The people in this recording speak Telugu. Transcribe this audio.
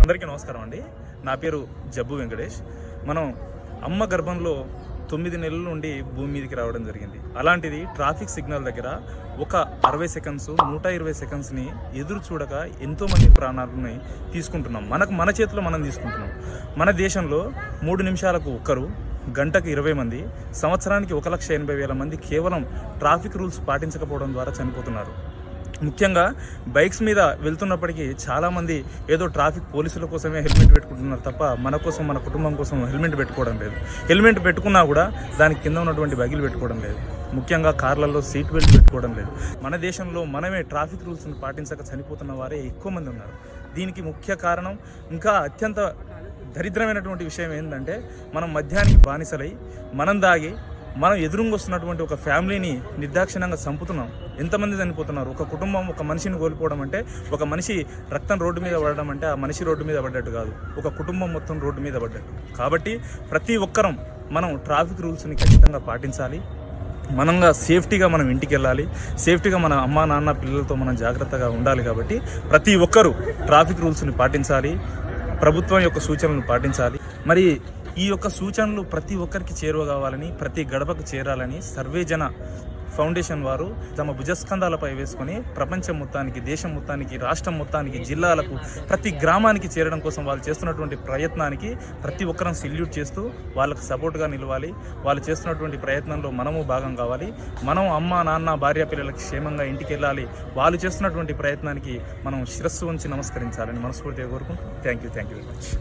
అందరికీ నమస్కారం అండి. నా పేరు జబ్బు వెంకటేష్. మనం అమ్మ గర్భంలో 9 నెలల నుండి భూమి మీదకి రావడం జరిగింది. అలాంటిది ట్రాఫిక్ సిగ్నల్ దగ్గర ఒక 60 సెకండ్స్ 120 సెకండ్స్ని ఎదురు చూడక ఎంతోమంది ప్రాణాలని తీసుకుంటున్నాం. మన చేతిలో మనం తీసుకుంటున్నాం. మన దేశంలో 3 నిమిషాలకు ఒక్కరు, గంటకు 20 మంది, సంవత్సరానికి 1,80,000 మంది కేవలం ట్రాఫిక్ రూల్స్ పాటించకపోవడం ద్వారా చనిపోతున్నారు. ముఖ్యంగా బైక్స్ మీద వెళ్తున్నప్పటికీ చాలామంది ఏదో ట్రాఫిక్ పోలీసుల కోసమే హెల్మెట్ పెట్టుకుంటున్నారు తప్ప మన కోసం, మన కుటుంబం కోసం హెల్మెట్ పెట్టుకోవడం లేదు. హెల్మెట్ పెట్టుకున్నా కూడా దానికి కింద ఉన్నటువంటి బగిలు పెట్టుకోవడం లేదు. ముఖ్యంగా కార్లలో సీట్ బెల్ట్ పెట్టుకోవడం లేదు. మన దేశంలో మనమే ట్రాఫిక్ రూల్స్ని పాటించక చనిపోతున్న వారే ఎక్కువ మంది ఉన్నారు. దీనికి ముఖ్య కారణం, ఇంకా అత్యంత దరిద్రమైనటువంటి విషయం ఏంటంటే, మనం మద్యానికి బానిసలై మనం దాగి మనం ఎదురుంగొస్తున్నటువంటి ఒక ఫ్యామిలీని నిర్దాక్షిణ్యంగా చంపుతున్నాం. ఎంతమంది చనిపోతున్నారు? ఒక కుటుంబం ఒక మనిషిని కోల్పోవడం అంటే, ఒక మనిషి రక్తం రోడ్డు మీద పడడం అంటే ఆ మనిషి రోడ్డు మీద పడ్డట్టు కాదు, ఒక కుటుంబం మొత్తం రోడ్డు మీద పడ్డట్టు. కాబట్టి ప్రతి ఒక్కరం మనం ట్రాఫిక్ రూల్స్ని ఖచ్చితంగా పాటించాలి. మనంగా సేఫ్టీగా మనం ఇంటికి వెళ్ళాలి. సేఫ్టీగా మన అమ్మా నాన్న పిల్లలతో మనం జాగ్రత్తగా ఉండాలి. కాబట్టి ప్రతి ఒక్కరూ ట్రాఫిక్ రూల్స్ని పాటించాలి. ప్రభుత్వం యొక్క సూచనలను పాటించాలి. మరి ఈ యొక్క సూచనలు ప్రతి ఒక్కరికి చేరువ కావాలని, ప్రతి గడపకు చేరాలని సర్వేజన ఫౌండేషన్ వారు తమ భుజస్కంధాలపై వేసుకొని ప్రపంచం మొత్తానికి, దేశం మొత్తానికి, రాష్ట్రం మొత్తానికి, జిల్లాలకు, ప్రతి గ్రామానికి చేరడం కోసం వాళ్ళు చేస్తున్నటువంటి ప్రయత్నానికి ప్రతి ఒక్కరం సెల్యూట్ చేస్తూ వాళ్ళకు సపోర్ట్గా నిలవాలి. వాళ్ళు చేస్తున్నటువంటి ప్రయత్నంలో మనము భాగం కావాలి. మనం అమ్మ నాన్న భార్య పిల్లలకి క్షేమంగా ఇంటికి వెళ్ళాలి. వాళ్ళు చేస్తున్నటువంటి ప్రయత్నానికి మనం శిరస్సు ఉంచి నమస్కరించాలని మనస్ఫూర్తిగా కోరుకుంటూ థ్యాంక్ యూ వెరీ మచ్.